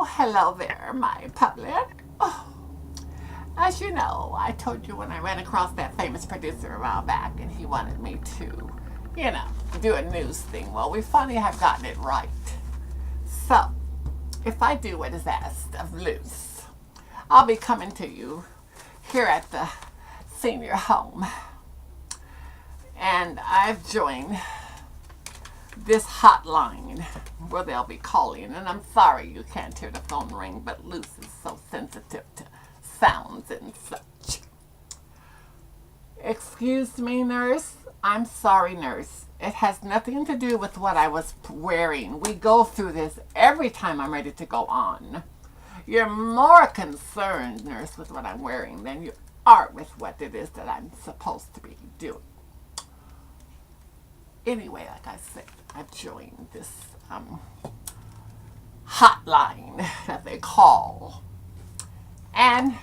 Hello there, my public. As you know, I told you when I ran across that famous producer a while back and he wanted me to, do a news thing. Well, we finally have gotten it right. So, if I do what is asked of Luce, I'll be coming to you here at the senior home. And I've joined this hotline where they'll be calling. And I'm sorry you can't hear the phone ring, but Luce is so sensitive to sounds and such. Excuse me, nurse. I'm sorry, nurse. It has nothing to do with what I was wearing. We go through this every time I'm ready to go on. You're more concerned, nurse, with what I'm wearing than you are with what it is that I'm supposed to be doing. Anyway, like I said, I've joined this hotline that they call. And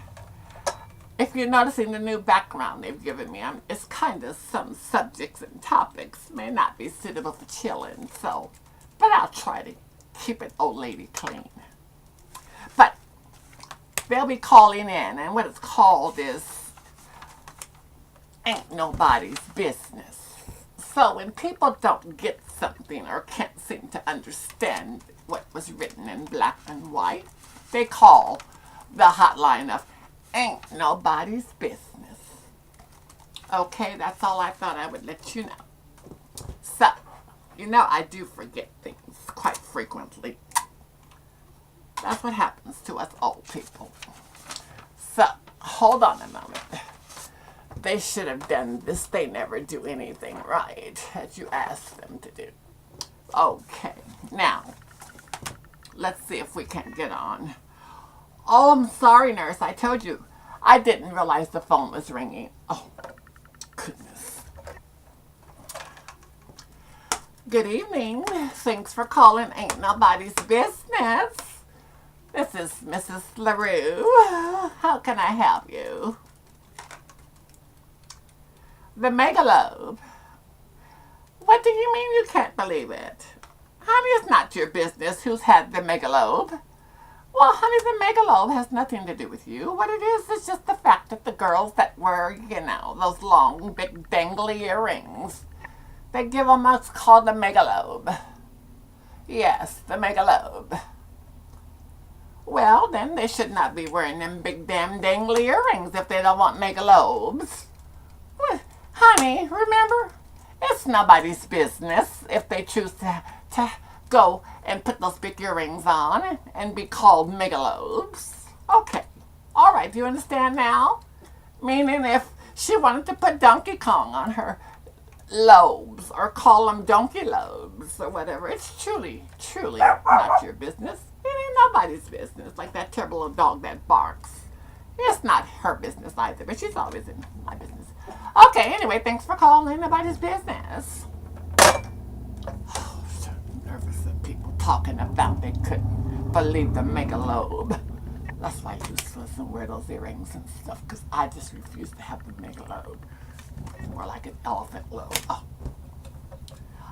if you're noticing the new background they've given me, it's kind of some subjects and topics may not be suitable for children, but I'll try to keep it old lady clean. But they'll be calling in, and what it's called is Ain't Nobody's Business. So when people don't get something or can't seem to understand what was written in black and white, they call the hotline of Ain't Nobody's Business. Okay, that's all I thought I would let you know. So, I do forget things quite frequently. That's what happens to us old people. So, hold on a moment. They should have done this. They never do anything right, as you asked them to do. Okay, now, let's see if we can get on. Oh, I'm sorry, nurse. I told you. I didn't realize the phone was ringing. Oh, goodness. Good evening. Thanks for calling Ain't Nobody's Business. This is Mrs. LaRue. How can I help you? The megalobe. What do you mean you can't believe it? Honey, it's not your business who's had the megalobe. Well, honey, the megalobe has nothing to do with you. What it is just the fact that the girls that wear, those long, big, dangly earrings, they give them what's called the megalobe. Yes, the megalobe. Well, then they should not be wearing them big, damn, dangly earrings if they don't want megalobes. Honey, remember, it's nobody's business if they choose to go and put those big earrings on and be called megalobes. Okay. All right. Do you understand now? Meaning if she wanted to put Donkey Kong on her lobes or call them donkey lobes or whatever, it's truly not your business. It ain't nobody's business. Like that terrible little dog that barks. It's not her business either, but she's always in my business. Okay, anyway, thanks for calling Nobody's Business. Oh, so nervous that people talking about they couldn't believe the megalobe. That's why you listen wear those earrings and stuff, because I just refuse to have the megalobe. More like an elephant lobe. Oh.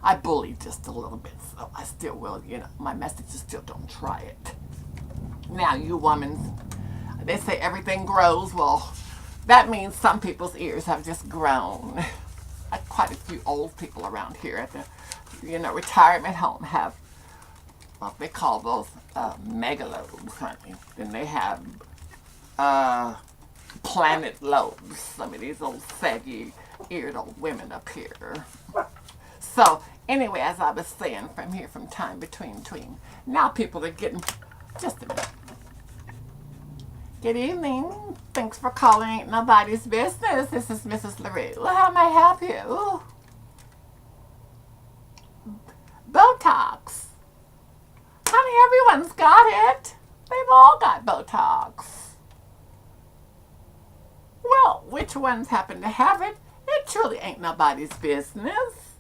I bully just a little bit, so I still will, my message is still don't try it. Now, you women, they say everything grows. Well, that means some people's ears have just grown. Quite a few old people around here at the, retirement home have what they call those megalobes, honey. Then they have planet lobes. Some of these old saggy-eared old women up here. So, anyway, as I was saying from time between, now people are getting, just a minute. Good evening. Thanks for calling Ain't Nobody's Business. This is Mrs. LaRue. How may I help you? Botox. Honey, everyone's got it. They've all got Botox. Well, which ones happen to have it? It truly ain't nobody's business.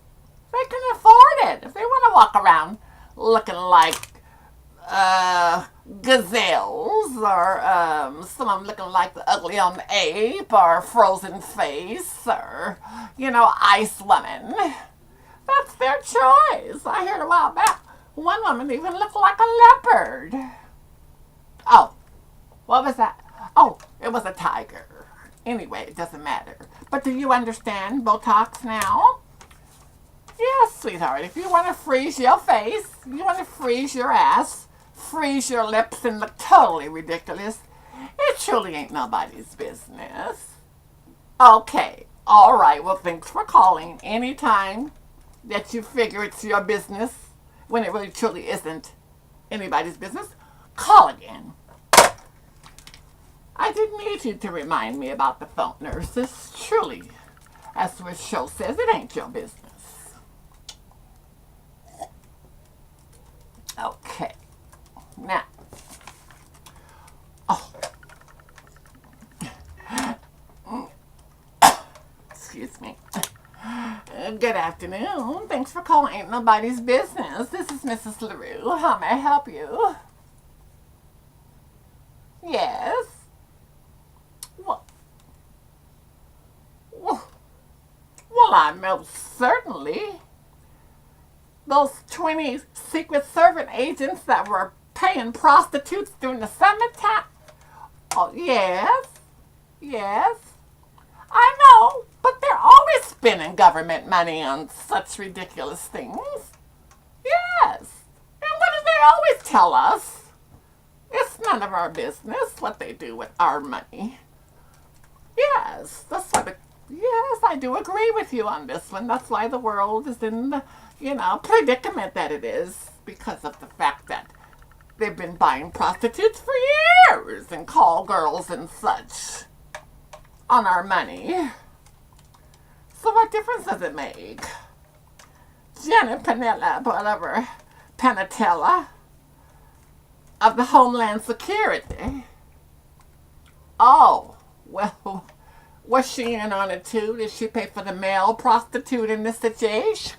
They can afford it. If they want to walk around looking like gazelles, or some of them looking like the ugly on the ape, or frozen face, or ice woman, that's their choice. I heard a while back one woman even looked like a leopard. Oh, what was that? Oh, it was a tiger. Anyway, it doesn't matter. But do you understand Botox now? Yes, sweetheart. If you want to freeze your face, you want to freeze your ass, freeze your lips and look totally ridiculous, it truly ain't nobody's business. Okay. All right. Well, thanks for calling. Anytime that you figure it's your business when it really truly isn't anybody's business, call again. I didn't need you to remind me about the phone nurse. This truly, as the show says, it ain't your business. Okay. Now. Oh. Excuse me. Good afternoon. Thanks for calling Ain't Nobody's Business. This is Mrs. LaRue. How may I help you? Yes. Well, I most certainly. Those 20 Secret Servant agents that were paying prostitutes during the summertime. Oh, yes. Yes. I know, but they're always spending government money on such ridiculous things. Yes. And what do they always tell us? It's none of our business what they do with our money. Yes, that's what yes, I do agree with you on this one. That's why the world is in the, predicament that it is, because of the fact that they've been buying prostitutes for years and call girls and such on our money. So what difference does it make? Janet Panella, whatever, Panatella of the Homeland Security. Oh, well, was she in on it too? Did she pay for the male prostitute in this situation?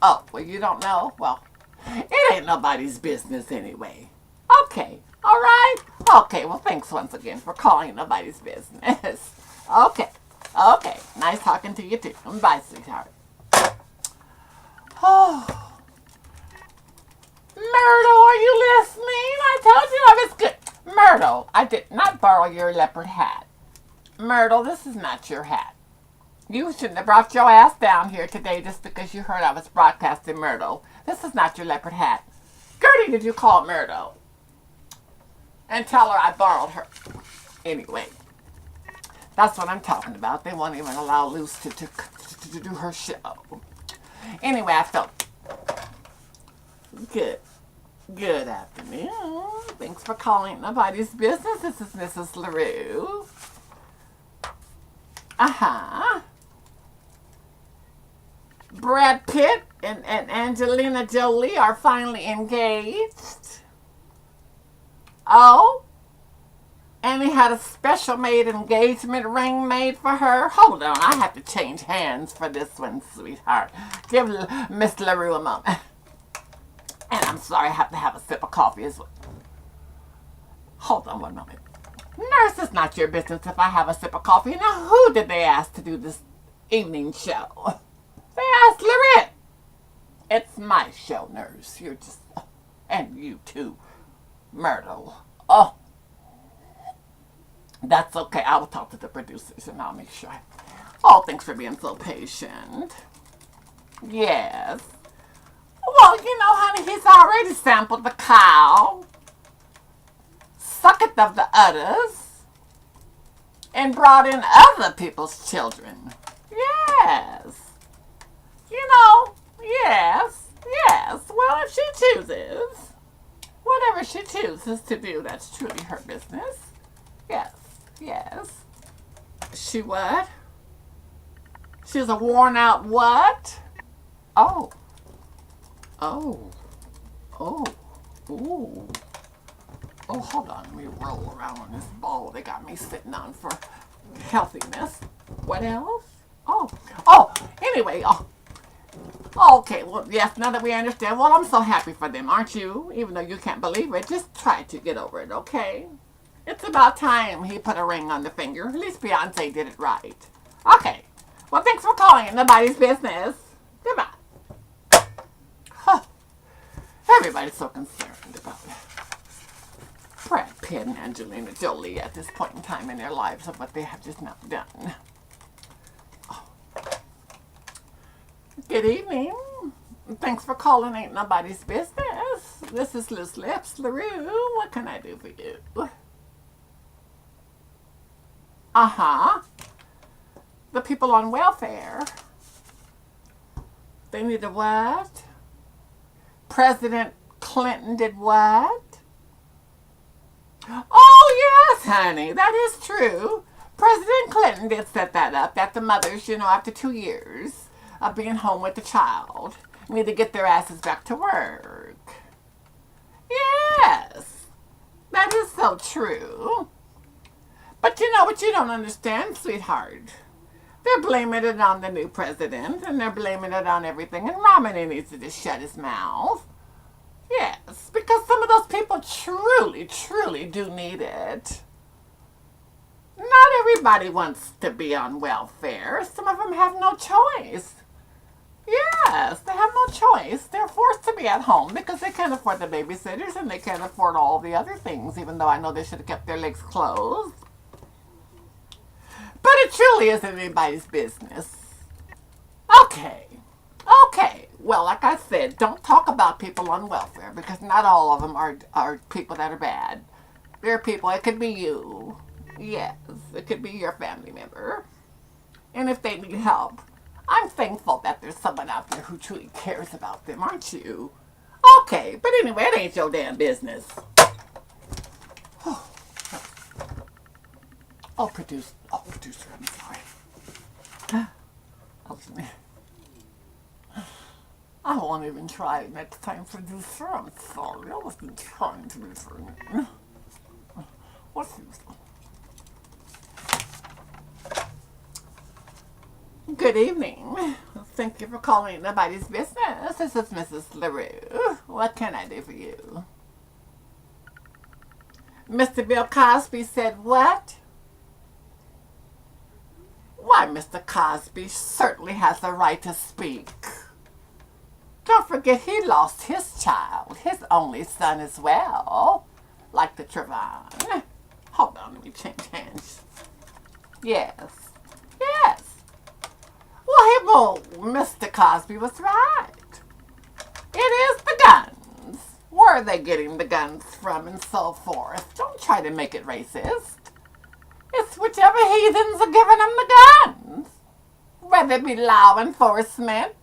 Oh, well, you don't know? Well, it ain't nobody's business anyway. Okay, all right? Okay, well, thanks once again for calling nobody's business. Okay, nice talking to you too. Bye, sweetheart. Oh. Myrtle, are you listening? I told you I was good. Myrtle, I did not borrow your leopard hat. Myrtle, this is not your hat. You shouldn't have brought your ass down here today just because you heard I was broadcasting Myrtle. This is not your leopard hat. Gertie, did you call Myrtle? And tell her I borrowed her. Anyway, that's what I'm talking about. They won't even allow Luce to do her show. Anyway, I felt good. Good afternoon. Thanks for calling Nobody's Business. This is Mrs. LaRue. Brad Pitt and Angelina Jolie are finally engaged. Oh? And he had a special made engagement ring made for her. Hold on, I have to change hands for this one, sweetheart. Give Miss LaRue a moment. And I'm sorry, I have to have a sip of coffee as well. Hold on one moment. Nurse, it's not your business if I have a sip of coffee. Now, who did they ask to do this evening show? They asked Lorette. It's my show, nurse. You're just... And you too, Myrtle. Oh. That's okay. I will talk to the producers and I'll make sure. Oh, thanks for being so patient. Yes. Well, honey, he's already sampled the cow, sucketh of the udders, and brought in other people's children. Yes. Yes. Well, if she chooses, whatever she chooses to do, that's truly her business. Yes. She what? She's a worn out what? Oh, ooh. Oh, hold on. Let me roll around on this ball they got me sitting on for healthiness. What else? Anyway. Okay, well, yes, now that we understand. Well, I'm so happy for them, aren't you? Even though you can't believe it, just try to get over it, okay? It's about time he put a ring on the finger. At least Beyonce did it right. Okay. Well, thanks for calling it Nobody's Business. Goodbye. Everybody's so concerned about Ted and Angelina Jolie at this point in time in their lives of what they have just not done. Oh. Good evening. Thanks for calling Ain't Nobody's Business. This is Loose Lips LaRue. What can I do for you? Uh-huh. The people on welfare. They need a what? President Clinton did what? Oh, yes, honey. That is true. President Clinton did set that up, that the mothers, after 2 years of being home with the child, need to get their asses back to work. Yes. That is so true. But you know what you don't understand, sweetheart? They're blaming it on the new president, and they're blaming it on everything, and Romney needs to just shut his mouth. Yes, because some of those people truly, truly do need it. Not everybody wants to be on welfare. Some of them have no choice. Yes, they have no choice. They're forced to be at home because they can't afford the babysitters and they can't afford all the other things, even though I know they should have kept their legs closed. But it truly isn't anybody's business. Okay. Well, like I said, don't talk about people on welfare because not all of them are people that are bad. There are people, it could be you. Yes, it could be your family member. And if they need help, I'm thankful that there's someone out there who truly cares about them, aren't you? Okay, but anyway, it ain't your damn business. Producer, I'm sorry. I won't even try it next time, producer. I'm sorry. I wasn't trying to be funny. What's this? Good evening. Thank you for calling Nobody's Business. This is Mrs. LaRue. What can I do for you? Mr. Bill Cosby said what? Why, Mr. Cosby certainly has the right to speak. Don't forget he lost his child, his only son as well, like the Trevon. Hold on, let me change hands. Yes. Well, Mr. Cosby was right. It is the guns. Where are they getting the guns from and so forth? Don't try to make it racist. It's whichever heathens are giving them the guns. Whether it be law enforcement,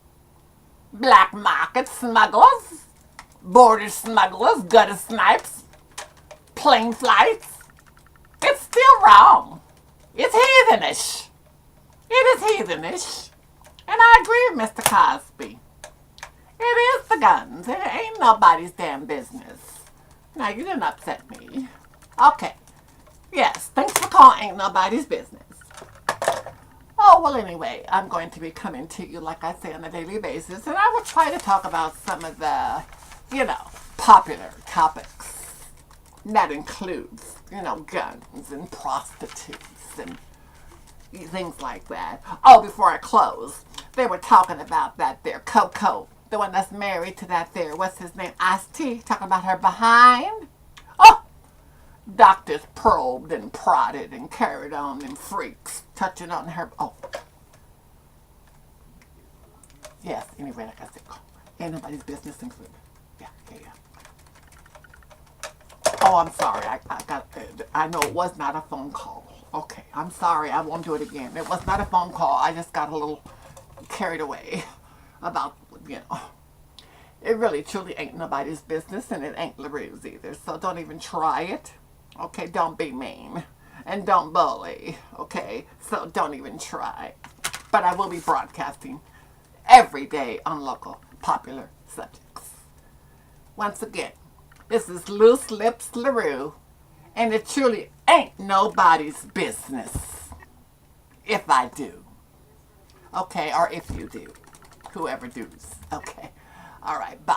black market smugglers, border smugglers, gutter snipes, plane flights. It's still wrong. It's heathenish. It is heathenish. And I agree with Mr. Cosby. It is the guns. It ain't nobody's damn business. Now, you didn't upset me. Okay. Yes, thanks for calling Ain't Nobody's Business. Oh, well, anyway, I'm going to be coming to you, like I say, on a daily basis, and I will try to talk about some of the, popular topics. That includes, guns and prostitutes and things like that. Oh, before I close, they were talking about that there Coco, the one that's married to that there, what's his name, Ice-T, talking about her behind. Oh! Doctors probed and prodded and carried on them freaks, touching on her. Oh. Yes, anyway, like I said, ain't nobody's business included. Yeah. Oh, I'm sorry. I know it was not a phone call. Okay, I'm sorry. I won't do it again. It was not a phone call. I just got a little carried away about, It really, truly ain't nobody's business, and it ain't LaRue's either. So don't even try it. Okay, don't be mean. And don't bully. Okay, so don't even try. But I will be broadcasting every day on local popular subjects. Once again, this is Loose Lips LaRue, and it truly ain't nobody's business. If I do. Okay, or if you do. Whoever does. Okay. All right, bye.